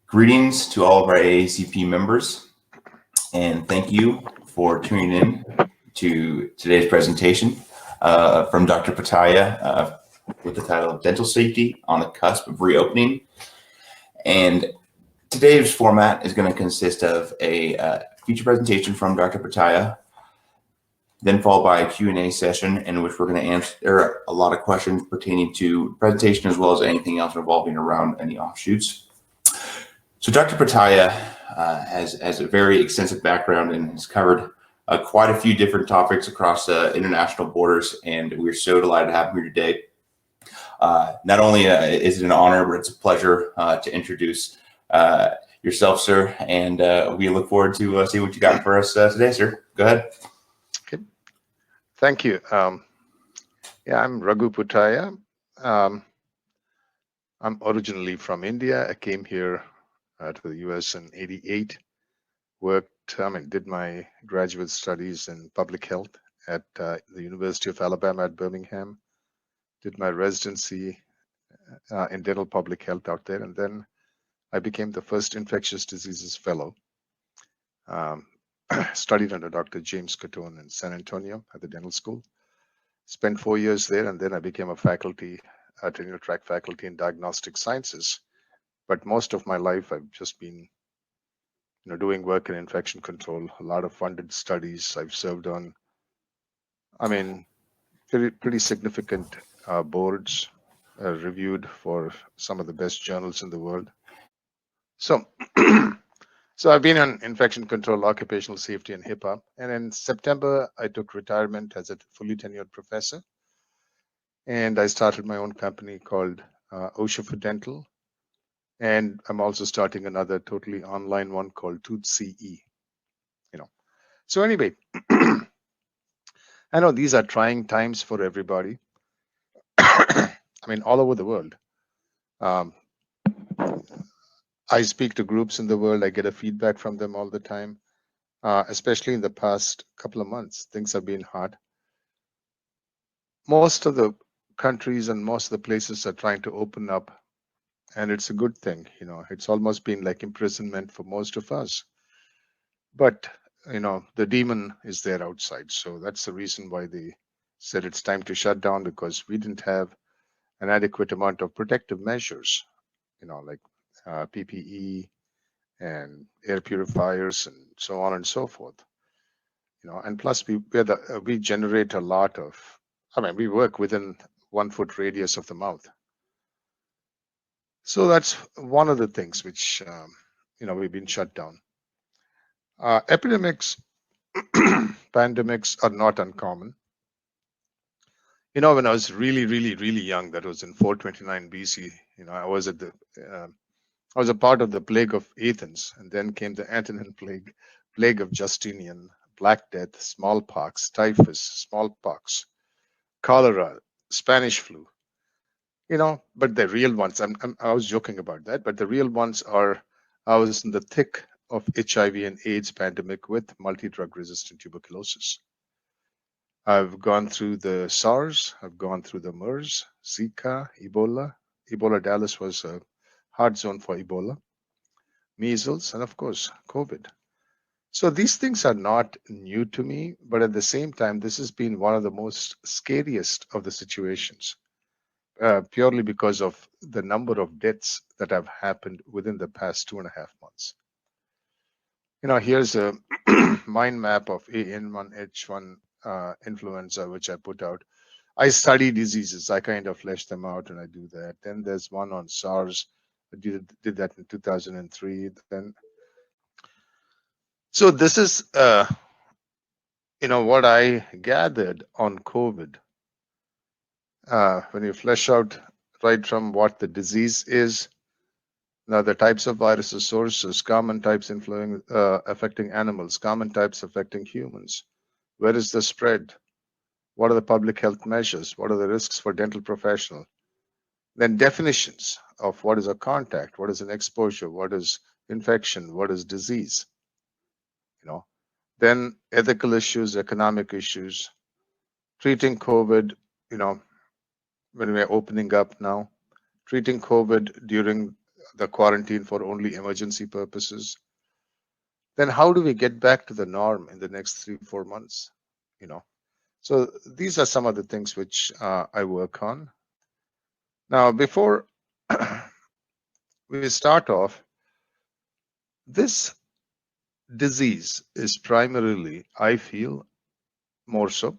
Greetings to all of our AACP members, and thank you for tuning in to today's presentation from Dr. Puttaiah with the title of Dental Safety on the Cusp of Reopening. And today's format is going to consist of a feature presentation from Dr. Puttaiah, then followed by a Q&A session in which we're going to answer a lot of questions pertaining to the presentation as well as anything else revolving around any offshoots. So Dr. Puttaiah has a very extensive background and has covered quite a few different topics across international borders, and we're so delighted to have him here today. Not only is it an honor, but it's a pleasure to introduce yourself, sir, and we look forward to see what you got for us today, sir. Go ahead. Okay. Thank you. Yeah, I'm Raghu Puttaiah. I'm originally from India. I came here to the US in '88, did my graduate studies in public health at the University of Alabama at Birmingham, did my residency in dental public health out there, and then I became the first infectious diseases fellow. Studied under Dr. James Cotone in San Antonio at the dental school, spent 4 years there, and then I became a faculty, tenure track faculty in diagnostic sciences. But most of my life, I've just been, doing work in infection control. A lot of funded studies I've served on. Pretty significant boards, reviewed for some of the best journals in the world. So, so I've been on infection control, occupational safety, and HIPAA. And in September, I took retirement as a fully tenured professor, and I started my own company called OSHA for Dental. And I'm also starting another totally online one called ToothCE. So anyway, I know these are trying times for everybody. All over the world. I speak to groups in the world. I get a feedback from them all the time, especially in the past couple of months. Things have been hard. Most of the countries and most of the places are trying to open up. And it's a good thing, it's almost been like imprisonment for most of us. But, the demon is there outside. So that's the reason why they said it's time to shut down, because we didn't have an adequate amount of protective measures, like PPE and air purifiers and so on and so forth. And plus we generate a lot of, we work within 1 foot radius of the mouth. So that's one of the things which, we've been shut down. Epidemics, pandemics are not uncommon. When I was really, really, really young, that was in 429 BC, I was a part of the plague of Athens, and then came the Antonine plague of Justinian, Black Death, smallpox, typhus, smallpox, cholera, Spanish flu. But the real ones, I was joking about that, but the real ones are, I was in the thick of HIV and AIDS pandemic with multi-drug resistant tuberculosis. I've gone through the SARS, I've gone through the MERS, Zika, Ebola. Ebola Dallas was a hard zone for Ebola, measles, and of course, COVID. So these things are not new to me, but at the same time, this has been one of the most scariest of the situations. Purely because of the number of deaths that have happened within the past 2.5 months. Here's a mind map of AN1H1 influenza, which I put out. I study diseases. I kind of flesh them out, and I do that. Then there's one on SARS. I did that in 2003. Then, so this is, what I gathered on COVID. When you flesh out right from what the disease is, now the types of viruses, sources, common types affecting animals, common types affecting humans, where is the spread, what are the public health measures, what are the risks for dental professional, then definitions of what is a contact, what is an exposure, what is infection, what is disease, then ethical issues, economic issues, treating COVID, when we're opening up now, treating COVID during the quarantine for only emergency purposes, then how do we get back to the norm in the next 3-4 months? So these are some of the things which I work on. Now, before we start off, this disease is primarily, I feel, more so,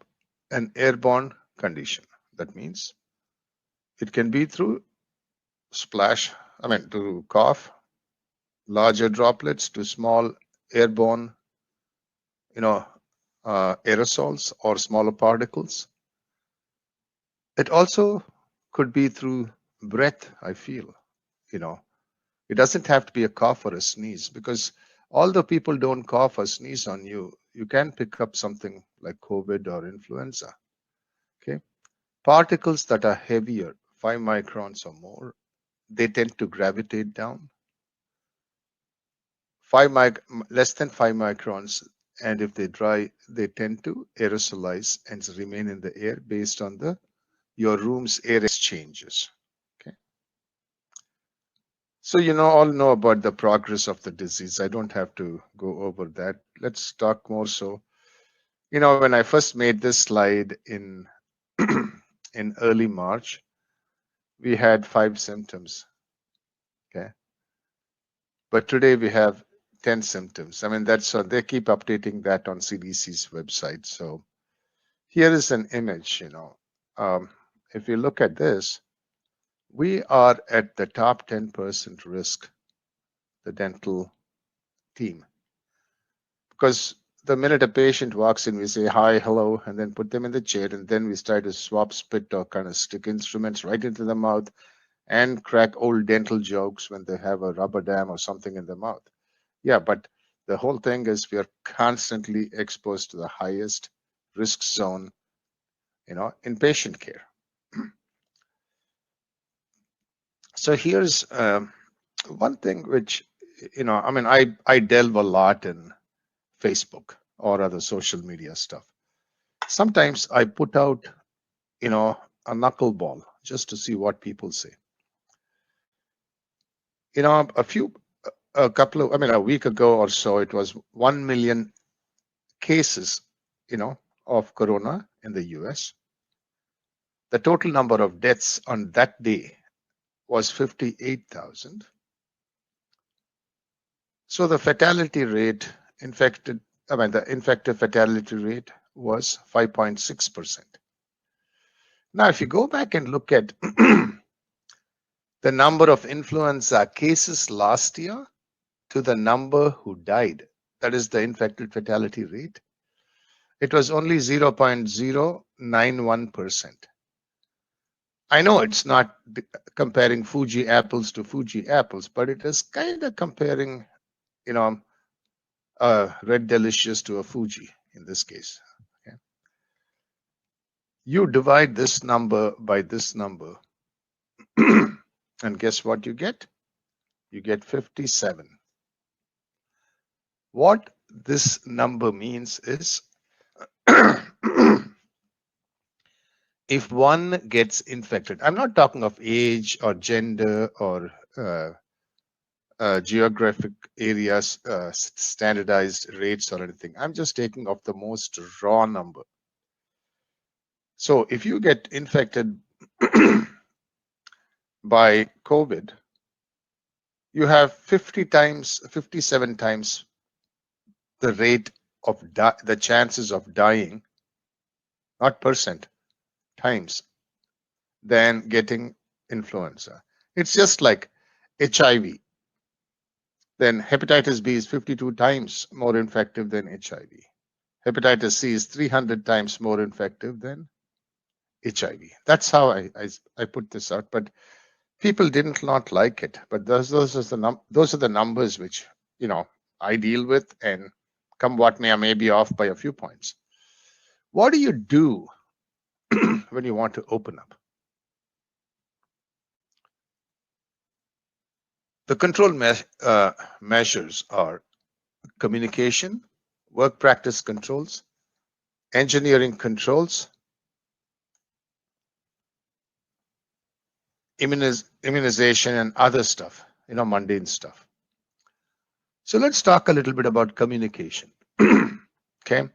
an airborne condition. That means it can be through through cough, larger droplets to small airborne, aerosols or smaller particles. It also could be through breath, I feel. It doesn't have to be a cough or a sneeze, because although people don't cough or sneeze on you, you can pick up something like COVID or influenza. Okay. Particles that are heavier, 5 microns or more, they tend to gravitate down. Less than 5 microns, and if they dry, they tend to aerosolize and remain in the air based on your room's air exchanges. Okay. So all know about the progress of the disease. I don't have to go over that. Let's talk more so. When I first made this slide in in early March, we had 5 symptoms. Okay. But today we have 10 symptoms. That's they keep updating that on CDC's website. So here is an image. If you look at this, we are at the top 10% risk, the dental team, because the minute a patient walks in, we say hi, hello, and then put them in the chair, and then we start to swap spit or kind of stick instruments right into the mouth and crack old dental jokes when they have a rubber dam or something in the mouth. Yeah, but the whole thing is we are constantly exposed to the highest risk zone, in patient care. So here's one thing which, I delve a lot in Facebook or other social media stuff. Sometimes I put out, a knuckleball just to see what people say. A week ago or so, it was 1 million cases, of corona in the US. The total number of deaths on that day was 58,000. So the fatality rate, the infective fatality rate was 5.6%. Now, if you go back and look at the number of influenza cases last year to the number who died, that is the infected fatality rate, it was only 0.091%. I know it's not comparing Fuji apples to Fuji apples, but it is kind of comparing, a Red Delicious to a Fuji in this case. Okay. You divide this number by this number, and guess what you get? You get 57. What this number means is if one gets infected, I'm not talking of age or gender or geographic areas, standardized rates or anything. I'm just taking off the most raw number. So if you get infected by COVID, you have 57 times the rate of the chances of dying, not percent, times, than getting influenza. It's just like HIV. Then hepatitis B is 52 times more infective than HIV. Hepatitis C is 300 times more infective than HIV. That's how I put this out, but people didn't not like it. But those are the numbers which I deal with, and come what may, I may be off by a few points. What do you do when you want to open up? The control measures are communication, work practice controls, engineering controls, immunization, and other stuff. mundane stuff. So let's talk a little bit about communication. Okay.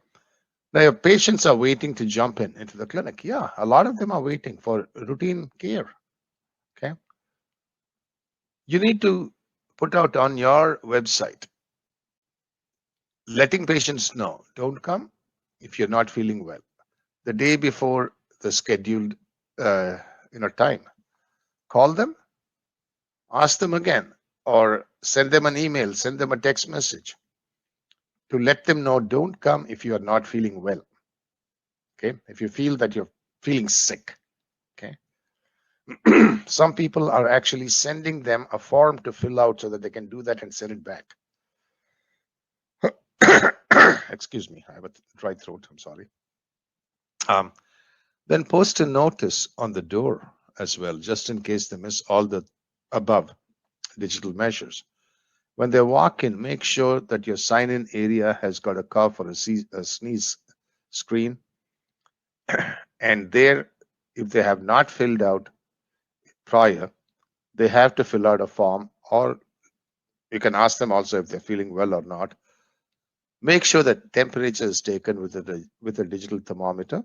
Now your patients are waiting to jump into the clinic. Yeah, a lot of them are waiting for routine care. Okay. You need to put out on your website, letting patients know, don't come if you're not feeling well. The day before the scheduled time, call them, ask them again, or send them an email, send them a text message to let them know, don't come if you are not feeling well. Okay. If you feel that you're feeling sick. Okay. Some people are actually sending them a form to fill out so that they can do that and send it back. Excuse me, I have a dry throat. I'm sorry. Then post a notice on the door as well, just in case they miss all the above digital measures. When they walk in, make sure that your sign-in area has got a cough or a sneeze screen. And there, if they have not filled out prior, they have to fill out a form, or you can ask them also if they're feeling well or not. Make sure that temperature is taken with a digital thermometer.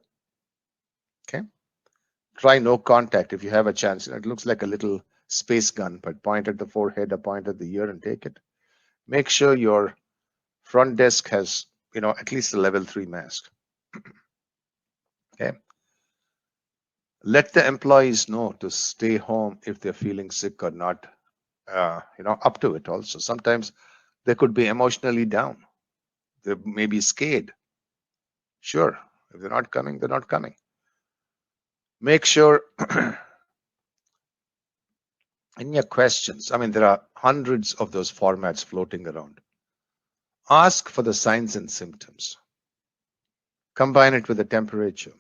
Okay. Try no contact if you have a chance. It looks like a little space gun, but point at the forehead or point at the ear and take it. Make sure your front desk has, at least a level 3 mask. Okay. Let the employees know to stay home if they're feeling sick or not. Up to it also. Sometimes they could be emotionally down. They may be scared. Sure, if they're not coming, they're not coming. Make sure in your questions, there are hundreds of those formats floating around. Ask for the signs and symptoms. Combine it with the temperature.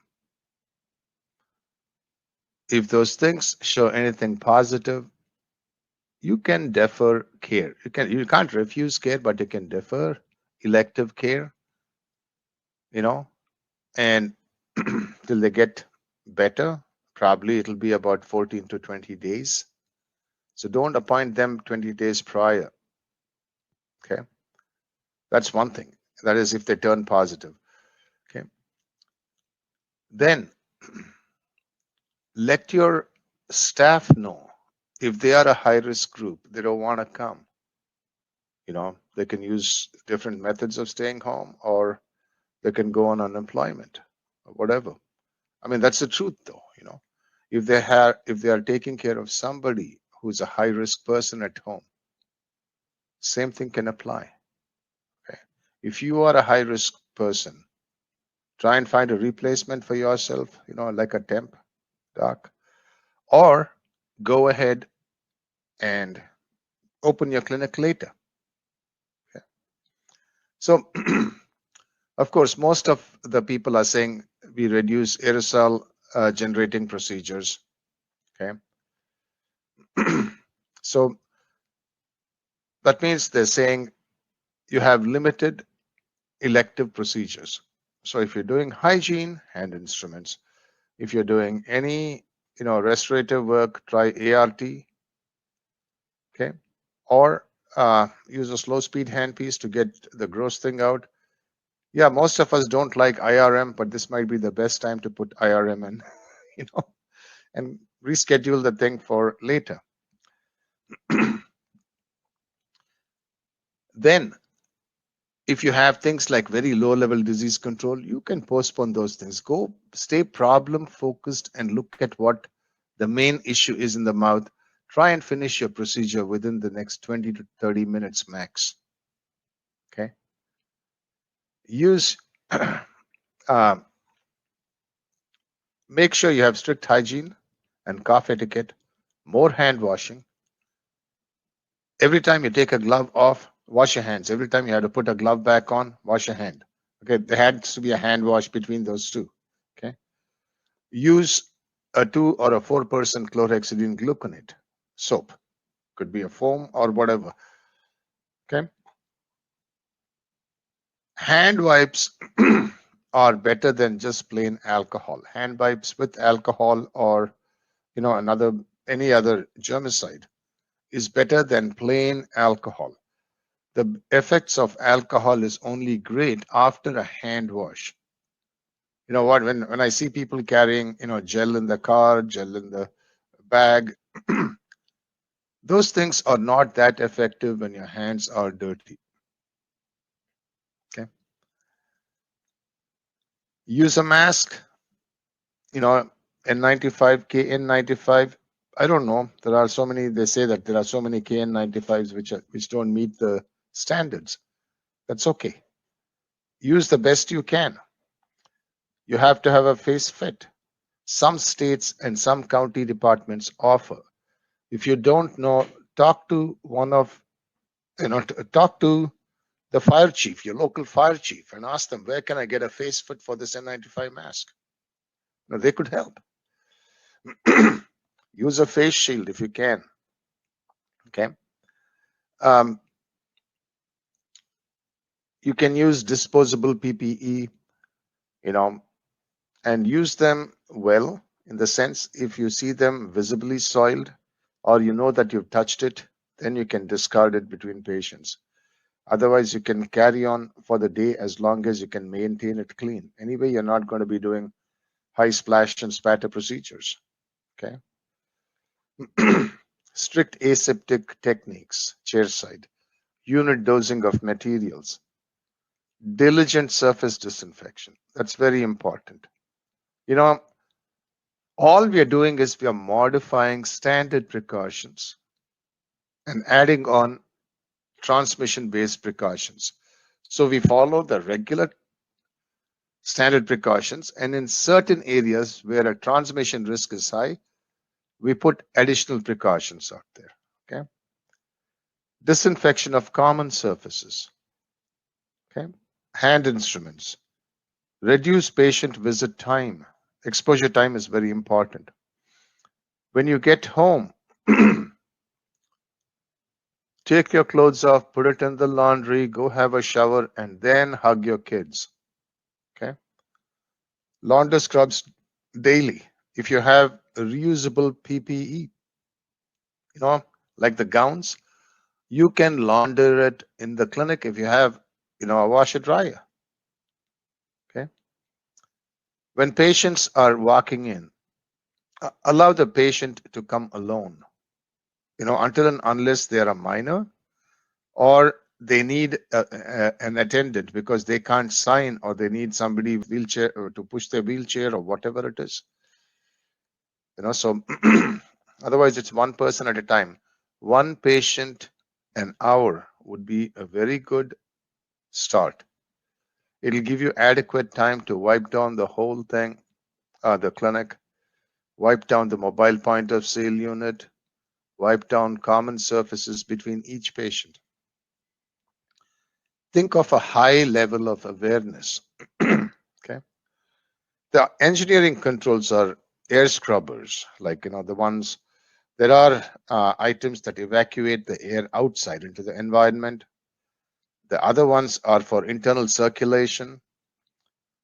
If those things show anything positive, you can defer care. You can't refuse care, but you can defer elective care, and till they get better. Probably it'll be about 14 to 20 days. So don't appoint them 20 days prior. Okay. That's one thing. That is if they turn positive. Okay. Then let your staff know if they are a high-risk group, they don't want to come. They can use different methods of staying home, or they can go on unemployment or whatever. That's the truth though, if they are taking care of somebody who's a high-risk person at home, same thing can apply. Okay. If you are a high-risk person, try and find a replacement for yourself, like a temp doc, or go ahead and open your clinic later. Okay. So, of course, most of the people are saying we reduce aerosol generating procedures. Okay. So that means they're saying you have limited elective procedures. So if you're doing hygiene, hand instruments. If you're doing any, restorative work, try ART. Okay. Or use a slow speed handpiece to get the gross thing out. Yeah, most of us don't like IRM, but this might be the best time to put IRM in, and reschedule the thing for later. Then, if you have things like very low level disease control, you can postpone those things. Go stay problem focused and look at what the main issue is in the mouth. Try and finish your procedure within the next 20 to 30 minutes max. Okay. Use, make sure you have strict hygiene and cough etiquette, more hand washing. Every time you take a glove off, wash your hands. Every time you have to put a glove back on, wash your hand. Okay, there has to be a hand wash between those two. Okay. Use a 2 or a 4% chlorhexidine gluconate soap. Could be a foam or whatever. Okay. Hand wipes are better than just plain alcohol. Hand wipes with alcohol or any other germicide is better than plain alcohol. The effects of alcohol is only great after a hand wash. You know what, when I see people carrying, gel in the car, gel in the bag, those things are not that effective when your hands are dirty. Okay. Use a mask, N95, KN95. I don't know. There are so many, they say that there are so many KN95s which don't meet the standards. That's okay. Use the best you can. You have to have a face fit. Some states and some county departments offer. If you don't know, talk to talk to the fire chief, your local fire chief, and ask them, where can I get a face fit for this N95 mask? Now, they could help. Use a face shield if you can. Okay. You can use disposable PPE, and use them well, in the sense, if you see them visibly soiled or you know that you've touched it, then you can discard it between patients. Otherwise, you can carry on for the day as long as you can maintain it clean. Anyway, you're not going to be doing high splash and spatter procedures. Okay. Strict aseptic techniques, chairside, unit dosing of materials, diligent surface disinfection. That's very important. All we are doing is we are modifying standard precautions and adding on transmission-based precautions. So we follow the regular standard precautions, and in certain areas where a transmission risk is high, we put additional precautions out there. Okay. Disinfection of common surfaces. Okay. Hand instruments. Reduce patient visit time. Exposure time is very important. When you get home, take your clothes off, put it in the laundry, go have a shower, and then hug your kids. Okay. Launder scrubs daily. If you have reusable PPE, like the gowns, you can launder it in the clinic if you have, a washer dryer. Okay. When patients are walking in, allow the patient to come alone, until and unless they are a minor or they need an attendant because they can't sign, or they need somebody wheelchair to push their wheelchair, or whatever it is. So otherwise it's one person at a time. One patient an hour would be a very good start. It'll give you adequate time to wipe down the whole thing, the clinic, wipe down the mobile point of sale unit, wipe down common surfaces between each patient. Think of a high level of awareness. Okay. The engineering controls are air scrubbers, like, the ones, there are items that evacuate the air outside into the environment. The other ones are for internal circulation.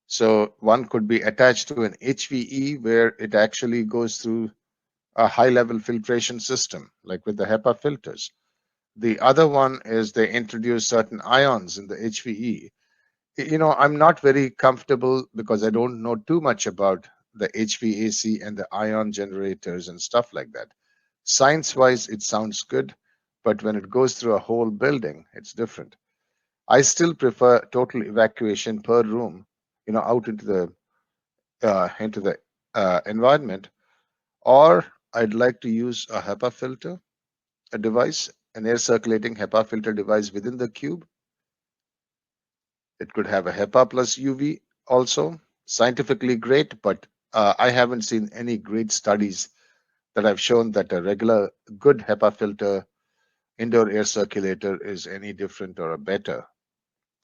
So one could be attached to an HVE where it actually goes through a high level filtration system, like with the HEPA filters. The other one is they introduce certain ions in the HVE. I'm not very comfortable because I don't know too much about the HVAC and the ion generators and stuff like that. Science-wise, it sounds good, but when it goes through a whole building, it's different. I still prefer total evacuation per room, out into the environment, or I'd like to use a HEPA filter, a device, an air circulating HEPA filter device within the cube. It could have a HEPA plus UV also, scientifically great, but I haven't seen any great studies that have shown that a regular good HEPA filter indoor air circulator is any different or better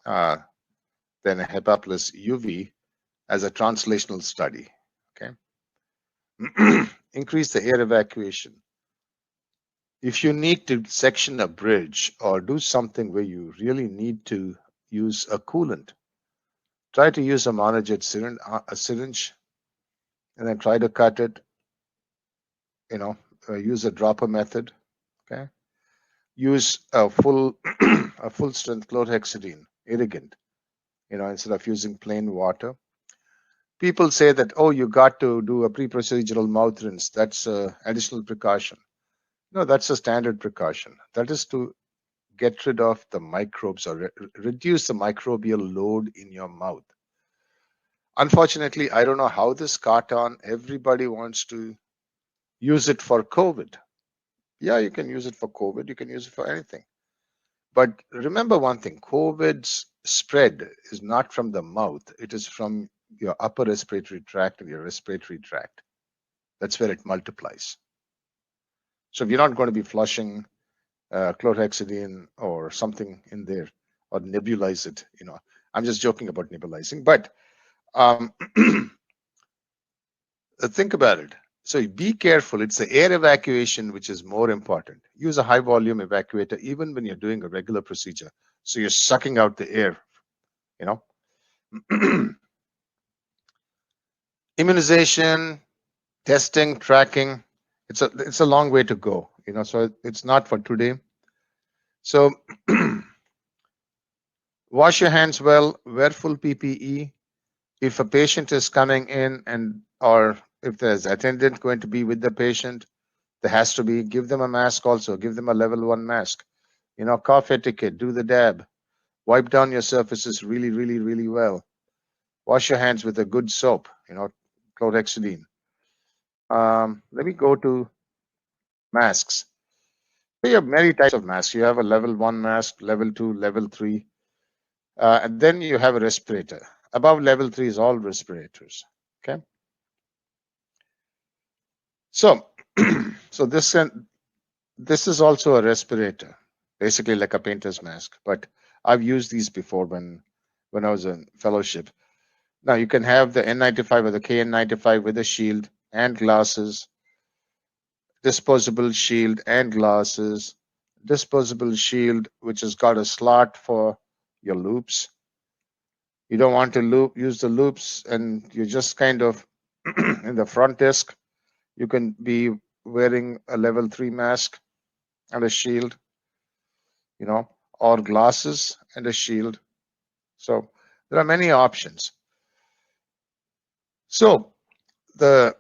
than a HEPA plus UV as a translational study. Okay. Increase the air evacuation. If you need to section a bridge or do something where you really need to use a coolant, try to use a monojet syringe, and then try to cut it, use a dropper method. Okay. use a full a full strength chlorhexidine irrigant, instead of using plain water. People say that, oh, you got to do a pre-procedural mouth rinse. That's an additional precaution. No, that's a standard precaution. That is to get rid of the microbes or reduce the microbial load in your mouth. Unfortunately, I don't know how this caught on. Everybody wants to use it for COVID. Yeah, you can use it for COVID. You can use it for anything. But remember one thing, COVID's spread is not from the mouth. It is from your upper respiratory tract and your respiratory tract. That's where it multiplies. So if you're not going to be flushing chlorhexidine or something in there or nebulize it, I'm just joking about nebulizing, but think about it. So be careful. It's the air evacuation which is more important. Use a high volume evacuator even when you're doing a regular procedure. So you're sucking out the air, Immunization, testing, tracking, it's a long way to go, so it's not for today. So wash your hands well, wear full PPE. If a patient is coming in or if there's attendant going to be with the patient, there has to be, give them a mask also, give them a level 1 mask. Cough etiquette, do the dab, wipe down your surfaces really, really, really well. Wash your hands with a good soap, chlorhexidine. Let me go to masks. So you have many types of masks. You have a level 1 mask, level 2, level 3, and then you have a respirator. Above level 3 is all respirators. Okay. So, so this is also a respirator, basically like a painter's mask. But I've used these before when I was in fellowship. Now you can have the N95 or the KN95 with a shield and glasses, disposable shield and glasses, disposable shield which has got a slot for your loops. You don't want to use the loops and you're just kind of in the front desk. You can be wearing a level 3 mask and a shield, or glasses and a shield. So there are many options. So the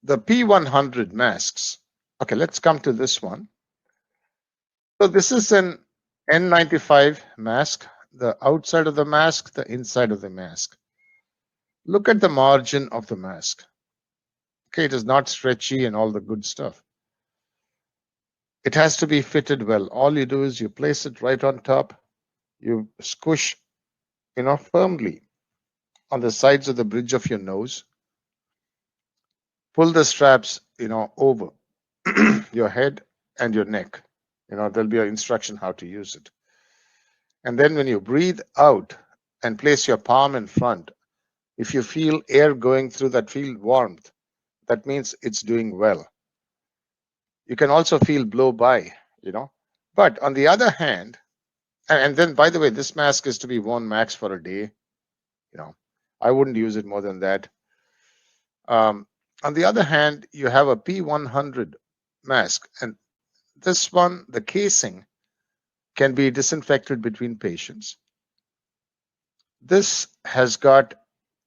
P100 masks. Okay, let's come to this one. So this is an N95 mask, the outside of the mask, the inside of the mask. Look at the margin of the mask. Okay, it is not stretchy and all the good stuff. It has to be fitted well. All you do is you place it right on top, you squish, firmly on the sides of the bridge of your nose. Pull the straps, over your head and your neck. There'll be an instruction how to use it. And then when you breathe out and place your palm in front, if you feel air going through that, feel warmth, that means it's doing well. You can also feel blow by, But on the other hand, and then by the way, this mask is to be worn max for a day. I wouldn't use it more than that. On the other hand, you have a P100 mask, and this one, the casing can be disinfected between patients. This has got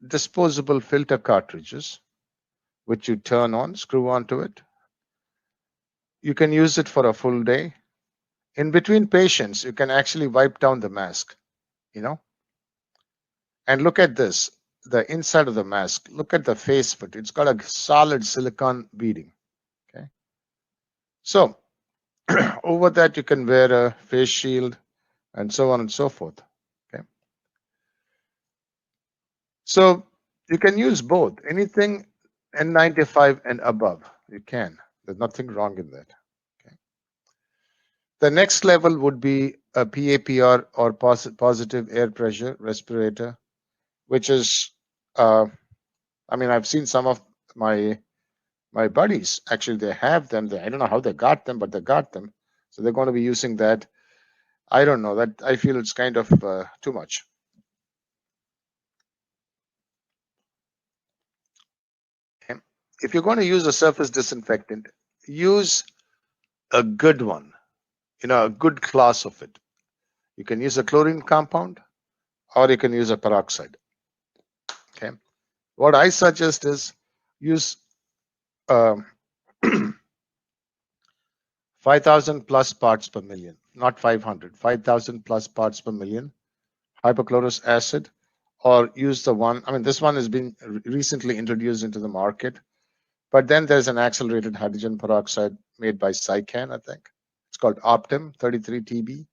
disposable filter cartridges, which you turn on, screw onto it. You can use it for a full day. In between patients, you can actually wipe down the mask, And look at this, the inside of the mask. Look at the face of it. It's got a solid silicone beading. Okay. So over that, you can wear a face shield and so on and so forth. Okay. So you can use both, anything N95 and above. You can. There's nothing wrong in that. Okay. The next level would be a PAPR or positive air pressure respirator, which is, I've seen some of my buddies, actually, they have them. I don't know how they got them, but they got them. So they're going to be using that. I don't know. That I feel it's kind of too much. If you're going to use a surface disinfectant, use a good one. a good class of it. You can use a chlorine compound or you can use a peroxide. Okay. What I suggest is use 5,000 plus parts per million, not 500, 5,000 plus parts per million hypochlorous acid, or use the one, this one has been recently introduced into the market, but then there's an accelerated hydrogen peroxide made by Sycan, I think. It's called Optim 33TB.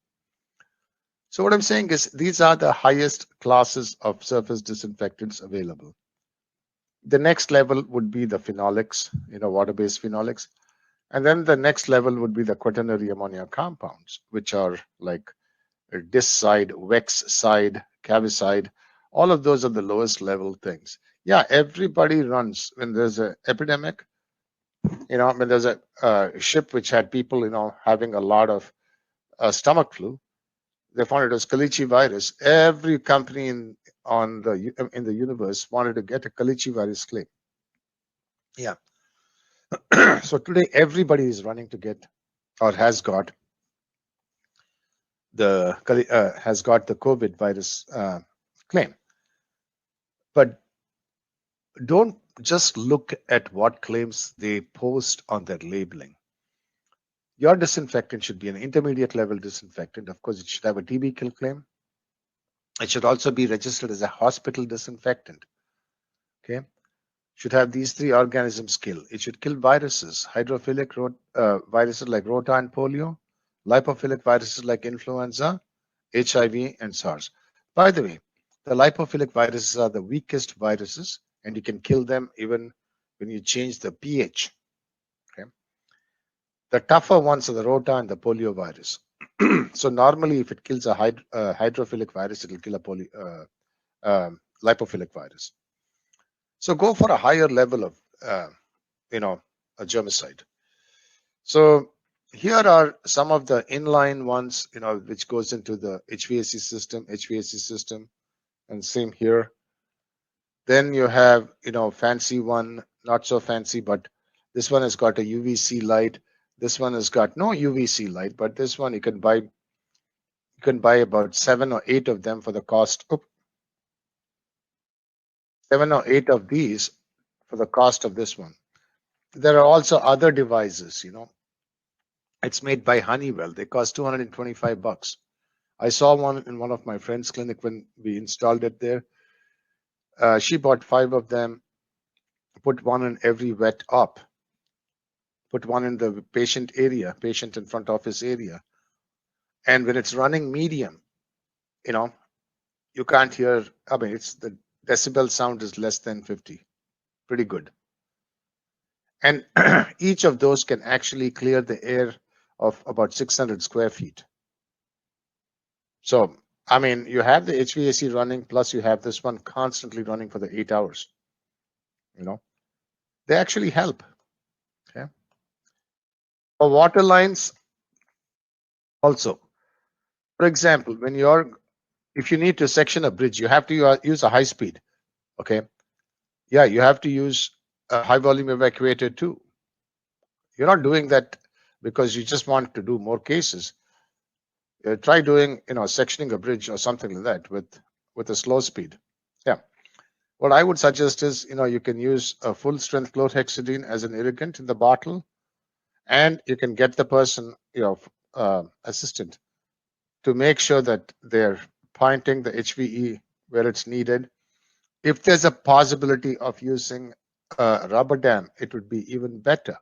So what I'm saying is these are the highest classes of surface disinfectants available. The next level would be the phenolics, water-based phenolics. And then the next level would be the quaternary ammonia compounds, which are like Discide, Wexcide, Cavicide. All of those are the lowest level things. Yeah, everybody runs when there's an epidemic. When there's a ship which had people, having a lot of stomach flu, they found it was Kalichi virus. Every company in the universe wanted to get a Kalichi virus claim. Yeah. So today everybody is running to get or has got the COVID virus claim. But don't just look at what claims they post on their labeling. Your disinfectant should be an intermediate level disinfectant. Of course, it should have a TB kill claim. It should also be registered as a hospital disinfectant. Okay. Should have these 3 organisms kill. It should kill viruses, hydrophilic viruses like rota and polio, lipophilic viruses like influenza, HIV, and SARS. By the way, the lipophilic viruses are the weakest viruses, and you can kill them even when you change the pH. Okay. The tougher ones are the rota and the polio virus. So normally, if it kills a hydrophilic virus, it will kill a lipophilic virus. So go for a higher level of, a germicide. So here are some of the inline ones, which goes into the HVAC system, and same here. Then you have, fancy one, not so fancy, but this one has got a UVC light. This one has got no UVC light, but this one you can buy about 7 or 8 of them for the cost. 7 or 8 of these for the cost of this one. There are also other devices, It's made by Honeywell. They cost $225. I saw one in one of my friend's clinic when we installed it there. She bought 5 of them, put one in every wet op, put one in the patient in front office area. And when it's running medium, you can't hear, it's the decibel sound is less than 50. Pretty good. And each of those can actually clear the air of about 600 square feet. So, you have the HVAC running, plus you have this one constantly running for the 8 hours. They actually help. Okay. For water lines, also, for example, if you need to section a bridge, you have to use a high speed. Okay. Yeah, you have to use a high volume evacuator too. You're not doing that because you just want to do more cases. Try doing, sectioning a bridge or something like that with a slow speed. Yeah. What I would suggest is, you can use a full strength chlorhexidine as an irrigant in the bottle, and you can get the person, assistant to make sure that they're pointing the HVE where it's needed. If there's a possibility of using a rubber dam, it would be even better.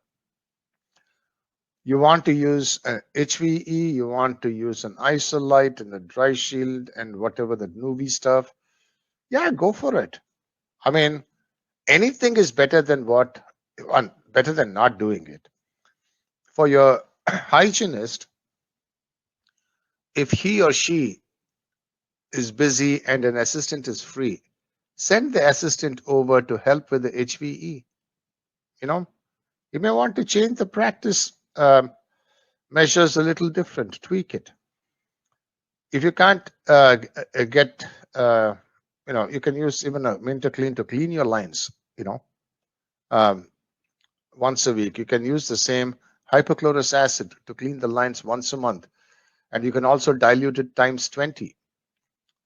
You want to use an HVE, you want to use an isolite and a dry shield and whatever the Nuvi stuff. Yeah, go for it. Anything is better than not doing it. For your hygienist, if he or she is busy and an assistant is free, send the assistant over to help with the HVE. You may want to change the practice measures a little different, tweak it. If you can't get, you can use even a Minter-Clean to clean your lines, once a week. You can use the same hypochlorous acid to clean the lines once a month. And you can also dilute it times 20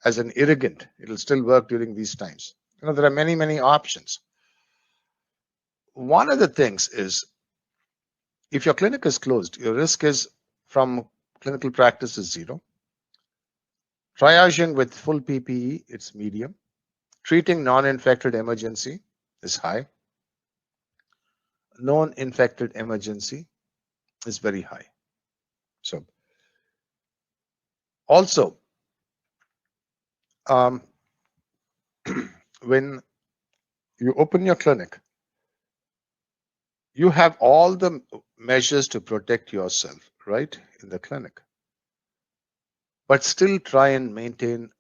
as an irrigant. It'll still work during these times. There are many, many options. One of the things is, if your clinic is closed, your risk is from clinical practice is 0. Triaging with full PPE, it's medium. Treating non-infected emergency is high. Non-infected emergency is very high. So also, when you open your clinic, you have all the measures to protect yourself, right, in the clinic, but still try and maintain,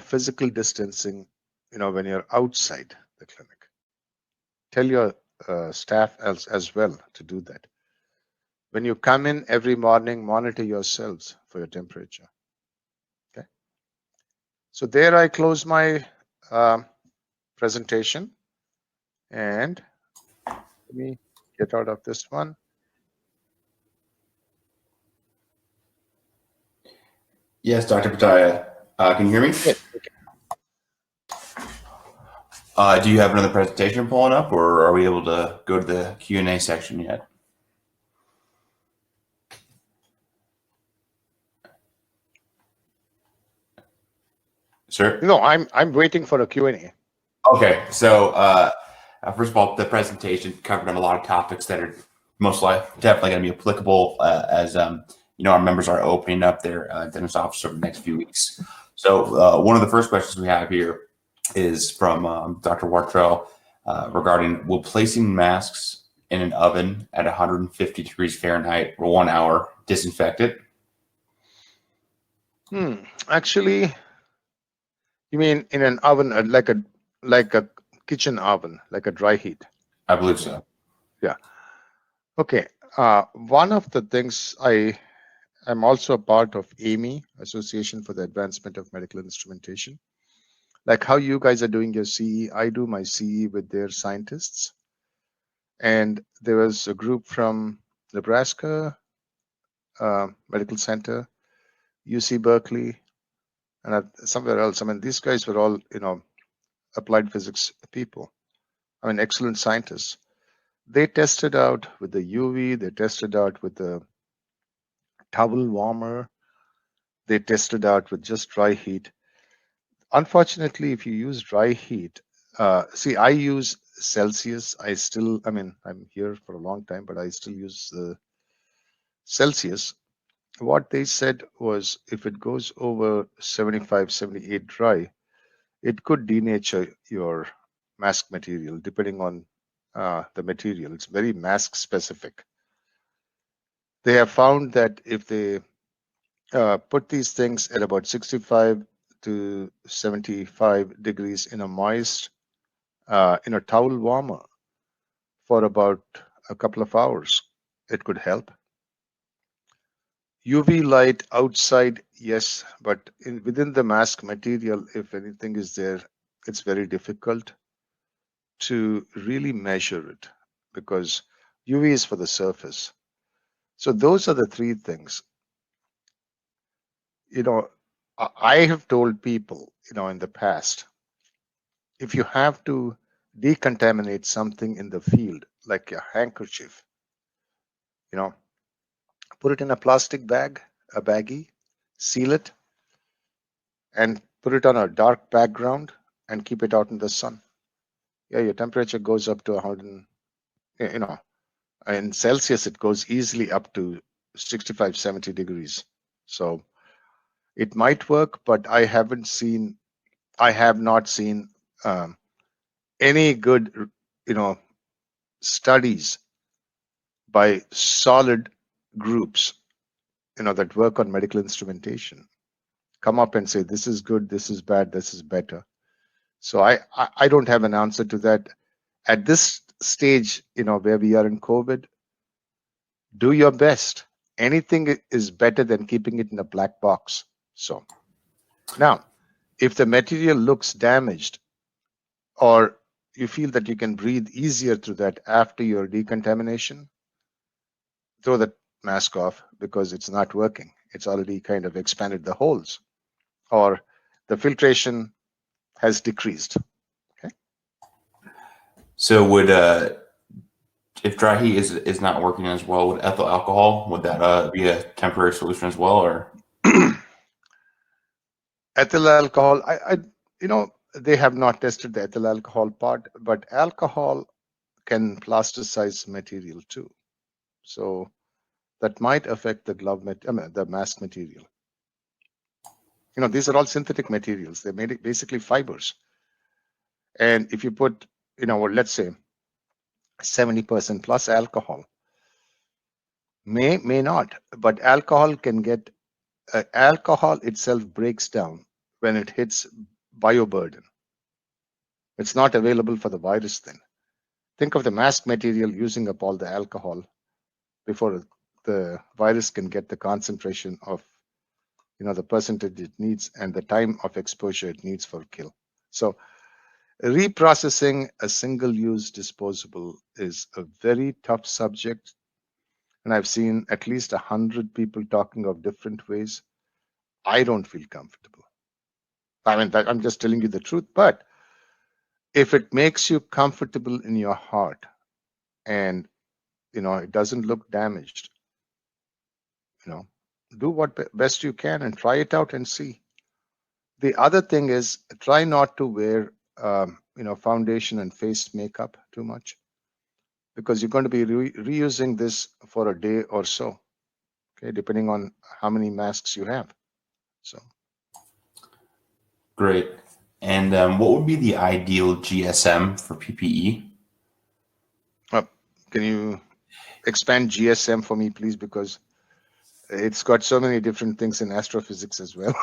physical distancing, when you're outside the clinic. Tell your staff as well to do that. When you come in every morning, monitor yourselves for your temperature. Okay. So there I close my presentation, and let me get out of this one. Yes, Dr. Puttaiah. Can you hear me? Yes, okay. Do you have another presentation pulling up, or are we able to go to the Q&A section yet? Sir? No, I'm waiting for a Q&A. Okay, so first of all, the presentation covered a lot of topics that are most likely definitely going to be applicable as our members are opening up their dentist office over the next few weeks. So one of the first questions we have here is from Dr. Wartrell regarding, will placing masks in an oven at 150 degrees Fahrenheit for 1 hour disinfect it? Actually, you mean in an oven, like a kitchen oven, like a dry heat? I believe so. Yeah. Okay. One of the things, I'm also a part of AMI, Association for the Advancement of Medical Instrumentation. Like how you guys are doing your CE, I do my CE with their scientists. And there was a group from Nebraska Medical Center, UC Berkeley, and somewhere else. I mean, these guys were all, applied physics people. I mean, excellent scientists. They tested out with the UV, they tested out with the towel warmer, they tested out with just dry heat. Unfortunately, if you use dry heat, see, I use Celsius. I'm here for a long time, but I still use Celsius. What they said was, if it goes over 75, 78 dry, it could denature your mask material, depending on the material. It's very mask specific. They have found that if they put these things at about 65 to 75 degrees in a moist, in a towel warmer for about a couple of hours, it could help. UV light outside, yes, but within the mask material, if anything is there, it's very difficult to really measure it because UV is for the surface. So those are the three things. I have told people, in the past, if you have to decontaminate something in the field, like a handkerchief, put it in a plastic bag, a baggie, seal it, and put it on a dark background and keep it out in the sun. Yeah, your temperature goes up to 100, in Celsius, it goes easily up to 65, 70 degrees. So it might work, but I have not seen any good, studies by solid groups, that work on medical instrumentation, come up and say, this is good, this is bad, this is better. So I don't have an answer to that. At this stage, where we are in COVID, do your best. Anything is better than keeping it in a black box. So now, if the material looks damaged, or you feel that you can breathe easier through that after your decontamination, throw the mask off because it's not working. It's already kind of expanded the holes, or the filtration has decreased. Okay. So would if dry heat is not working as well, would ethyl alcohol, would that be a temporary solution as well, or? Ethyl alcohol, they have not tested the ethyl alcohol part, but alcohol can plasticize material too. So that might affect the the mask material. These are all synthetic materials. They're made basically fibers. And if you put, let's say 70% plus alcohol, may not, but alcohol can get, alcohol itself breaks down when it hits bioburden. It's not available for the virus then. Think of the mask material using up all the alcohol before the virus can get the concentration of, the percentage it needs and the time of exposure it needs for kill. So reprocessing a single-use disposable is a very tough subject. And I've seen at least 100 people talking of different ways. I don't feel comfortable. I mean, I'm just telling you the truth. But if it makes you comfortable in your heart and, it doesn't look damaged, do what best you can and try it out and see. The other thing is try not to wear, foundation and face makeup too much, because you're going to be reusing this for a day or so, okay, depending on how many masks you have. So. Great. And what would be the ideal GSM for PPE? Can you expand GSM for me, please? Because it's got so many different things in astrophysics as well.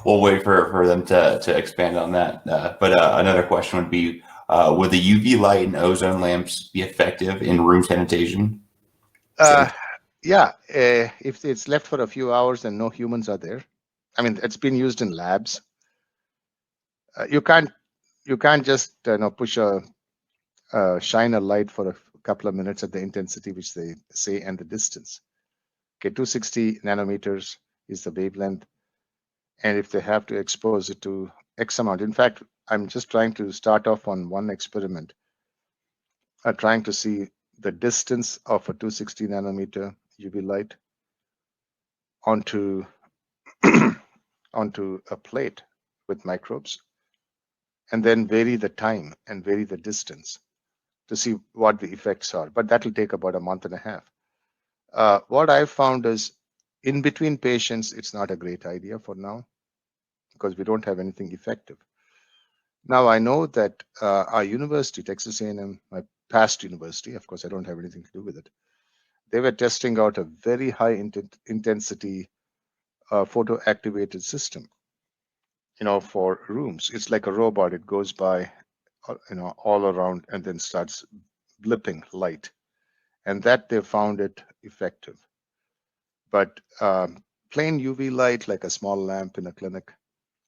We'll wait for them to expand on that. But another question would be, would the UV light and ozone lamps be effective in room sanitation? Yeah, if it's left for a few hours and no humans are there. I mean, it's been used in labs. You can't just push a shine a light for a couple of minutes at the intensity which they say and the distance. Okay, 260 nanometers is the wavelength, and if they have to expose it to X amount. In fact, I'm just trying to start off on one experiment, trying to see the distance of a 260 nanometer UV light onto onto a plate with microbes, and then vary the time and vary the distance to see what the effects are. But that will take about a month and a half. What I've found is in between patients, it's not a great idea for now because we don't have anything effective. Now, I know that our university, Texas A&M, my past university, of course, I don't have anything to do with it, they were testing out a very high intensity photo activated system, for rooms. It's like a robot. It goes by, all around and then starts blipping light. And that they found it effective. But plain UV light, like a small lamp in a clinic,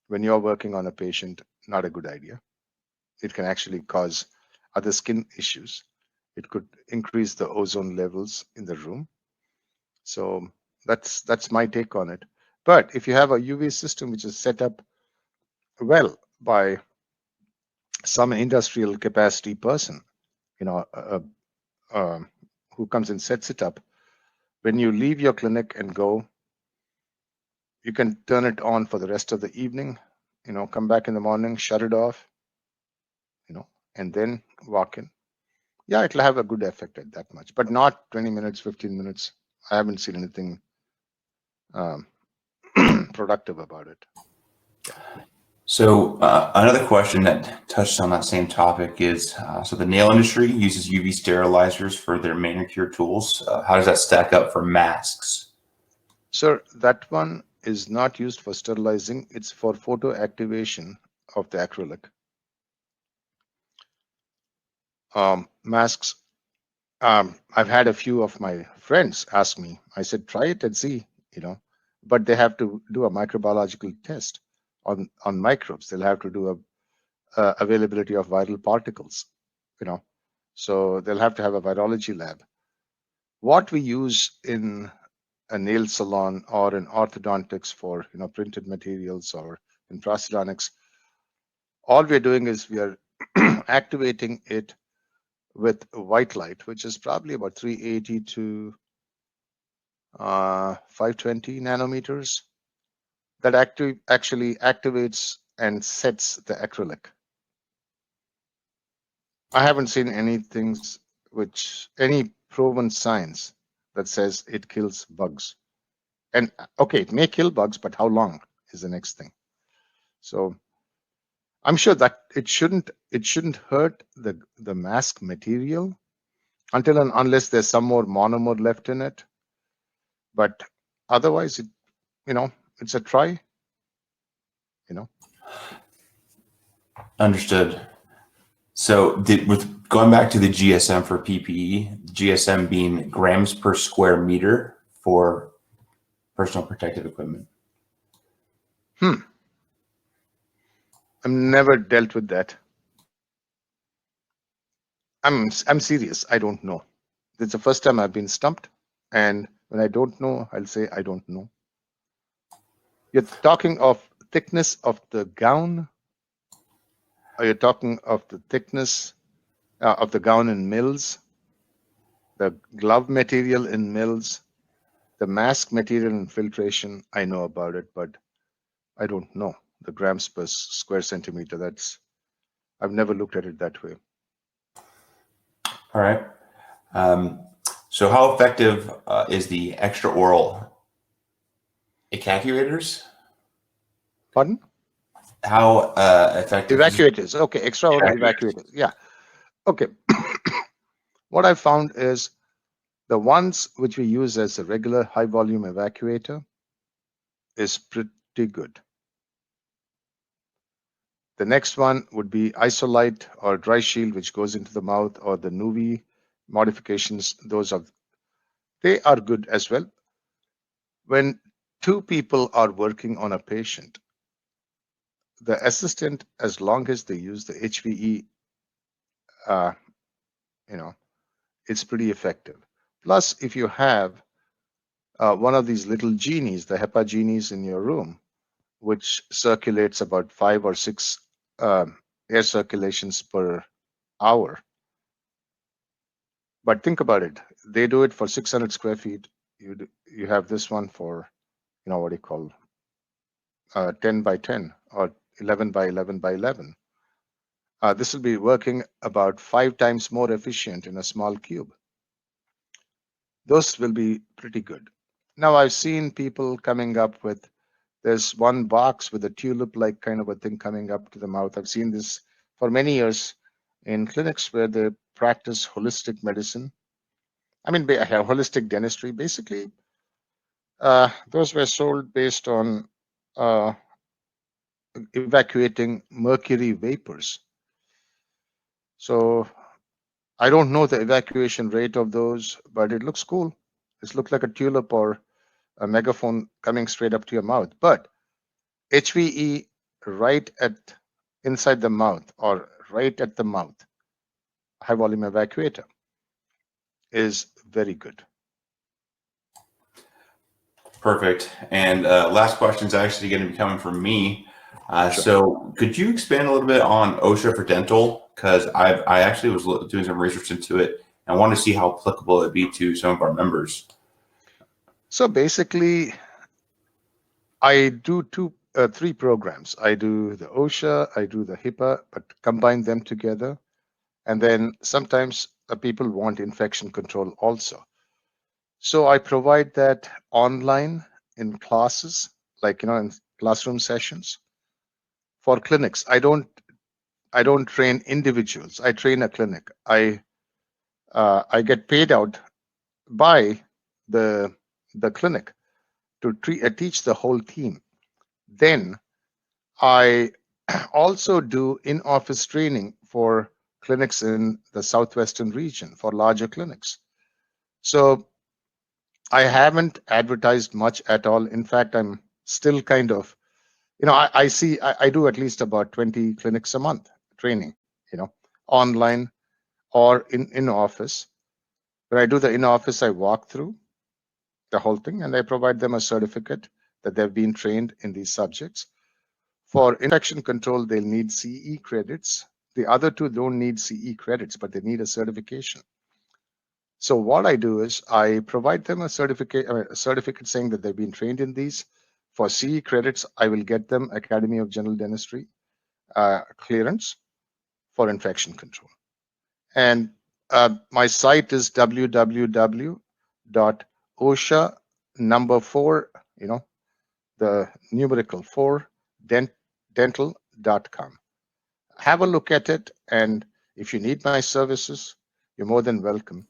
when you're working on a patient, not a good idea. It can actually cause other skin issues. It could increase the ozone levels in the room. So that's my take on it. But if you have a UV system which is set up well by some industrial capacity person, who comes and sets it up, when you leave your clinic and go, you can turn it on for the rest of the evening, come back in the morning, shut it off, and then walk in. Yeah, it'll have a good effect at that much, but not 20 minutes, 15 minutes. I haven't seen anything productive about it. So another question that touched on that same topic is, so the nail industry uses UV sterilizers for their manicure tools. How does that stack up for masks? Sir, that one is not used for sterilizing. It's for photo activation of the acrylic. Masks, I've had a few of my friends ask me. I said, try it and see, but they have to do a microbiological test on microbes. They'll have to do a availability of viral particles, so they'll have to have a virology lab. What we use in a nail salon or in orthodontics for printed materials or in prosthodontics, all we're doing is we are activating it with white light, which is probably about 380 to 520 nanometers. That actually activates and sets the acrylic. I haven't seen anything any proven science that says it kills bugs. And okay, it may kill bugs, but how long is the next thing? So I'm sure that it shouldn't hurt the mask material until and unless there's some more monomer left in it. But otherwise, it's a try. Understood. So with going back to the GSM for PPE, GSM being grams per square meter for personal protective equipment. I've never dealt with that. I'm serious. I don't know. It's the first time I've been stumped. And when I don't know, I'll say I don't know. You're talking of thickness of the gown? Are you talking of the thickness of the gown in mils? The glove material in mils? The mask material in filtration? I know about it, but I don't know the grams per square centimeter. I've never looked at it that way. All right. So how effective is the extraoral evacuators? Pardon? How effective? Evacuators. Okay, extraoral evacuators. Yeah. Okay. What I found is the ones which we use as a regular high volume evacuator is pretty good. The next one would be Isolite or Dry Shield, which goes into the mouth, or the Nuvi modifications. They are good as well. When two people are working on a patient, the assistant, as long as they use the HVE, it's pretty effective. Plus, if you have one of these little genies, the HEPA genies in your room, which circulates about 5 or 6 air circulations per hour. But think about it. They do it for 600 square feet. You have this one for, what do you call, 10 by 10 or 11 by 11 by 11. This will be working about 5 times more efficient in a small cube. Those will be pretty good. Now, I've seen people coming up with, there's one box with a tulip-like kind of a thing coming up to the mouth. I've seen this for many years in clinics where they practice holistic medicine. I mean, holistic dentistry. Basically, those were sold based on evacuating mercury vapors. So I don't know the evacuation rate of those, but it looks cool. It looks like a tulip or a megaphone coming straight up to your mouth. But HVE right inside the mouth or right at the mouth, high volume evacuator, is very good. Perfect. And last question is actually going to be coming from me. Sure. So could you expand a little bit on OSHA for dental? Because I actually was doing some research into it and want to see how applicable it'd be to some of our members. So basically, I do 3 programs. I do the OSHA, I do the HIPAA, but combine them together. And then sometimes people want infection control also. So I provide that online in classes, like in classroom sessions. For clinics, I don't train individuals. I train a clinic. I get paid out by the clinic to teach the whole team. Then I also do in-office training for clinics in the southwestern region, for larger clinics. So I haven't advertised much at all. In fact, I'm still kind of, I do at least about 20 clinics a month training, online or in office. When I do the in office, I walk through. the whole thing, and I provide them a certificate that they've been trained in these subjects. For infection control, they'll need CE credits. The other two don't need CE credits, but they need a certification. So what I do is I provide them a certificate saying that they've been trained in these. For CE credits, I will get them Academy of General Dentistry clearance for infection control. And my site is www.OSHA number 4, the numerical 4 dental.com. Have a look at it, and if you need my services, you're more than welcome.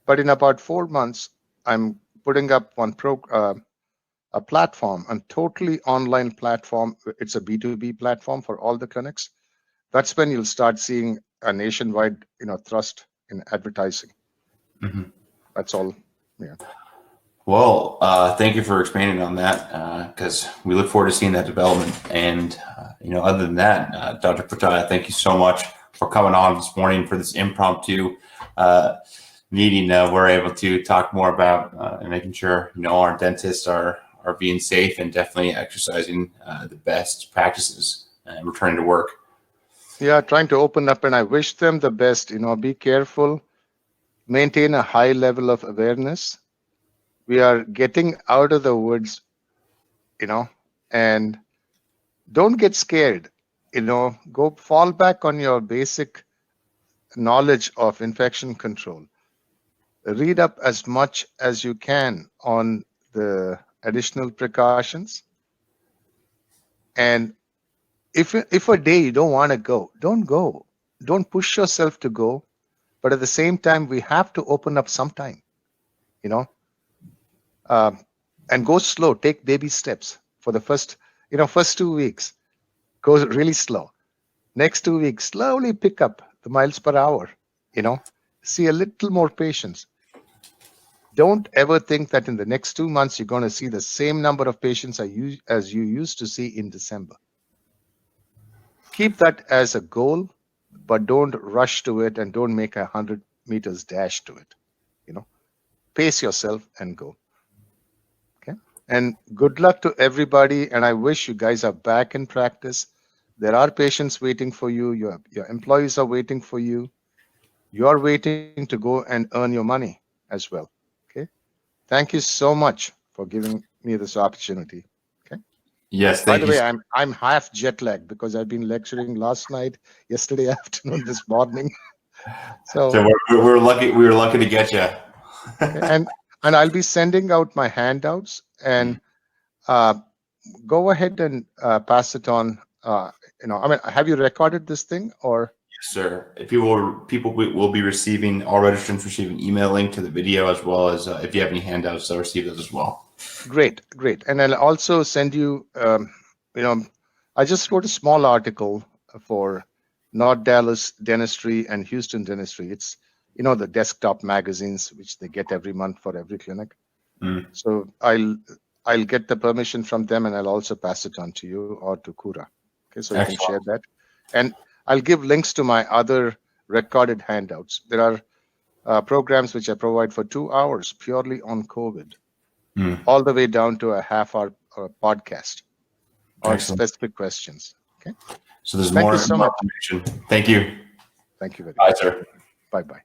But in about 4 months, I'm putting up a platform, a totally online platform. It's a B2B platform for all the clinics. That's when you'll start seeing a nationwide, thrust in advertising. Mm-hmm. That's all. Yeah. Well, thank you for expanding on that, because we look forward to seeing that development. And, other than that, Dr. Puttaiah, thank you so much for coming on this morning for this impromptu meeting. We're able to talk more about and making sure, our dentists are being safe and definitely exercising the best practices and returning to work. Yeah, trying to open up, and I wish them the best. Be careful, maintain a high level of awareness. We are getting out of the woods, and don't get scared. Go fall back on your basic knowledge of infection control. Read up as much as you can on the additional precautions. And if a day you don't want to go, don't go. Don't push yourself to go. But at the same time, we have to open up sometime, and go slow. Take baby steps for the first 2 weeks. Go really slow. Next 2 weeks, slowly pick up the miles per hour. See a little more patients. Don't ever think that in the next 2 months you're going to see the same number of patients as you used to see in December. Keep that as a goal, but don't rush to it, and don't make 100 meters dash to it. Pace yourself and go. Okay. And good luck to everybody. And I wish you guys are back in practice. There are patients waiting for you. Your employees are waiting for you. You are waiting to go and earn your money as well. Okay. Thank you so much for giving me this opportunity. Okay. Yes. By the way, I'm half jet lagged because I've been lecturing last night, yesterday afternoon, this morning. So we're lucky. We were lucky to get you. Okay, and I'll be sending out my handouts, and go ahead and pass it on. Have you recorded this thing or? Yes, sir. People will be receiving, all registrants receiving email link to the video, as well as if you have any handouts, they'll receive those as well. Great. And I'll also send you, I just wrote a small article for North Dallas Dentistry and Houston Dentistry. It's, the desktop magazines, which they get every month for every clinic. So I'll get the permission from them, and I'll also pass it on to you or to Kura. Okay, so you can share that. And I'll give links to my other recorded handouts. There are programs which I provide for 2 hours purely on COVID, all the way down to a half-hour podcast on specific questions. Okay. So there's more information. Thank you. Thank you very much. Bye, sir. Bye-bye.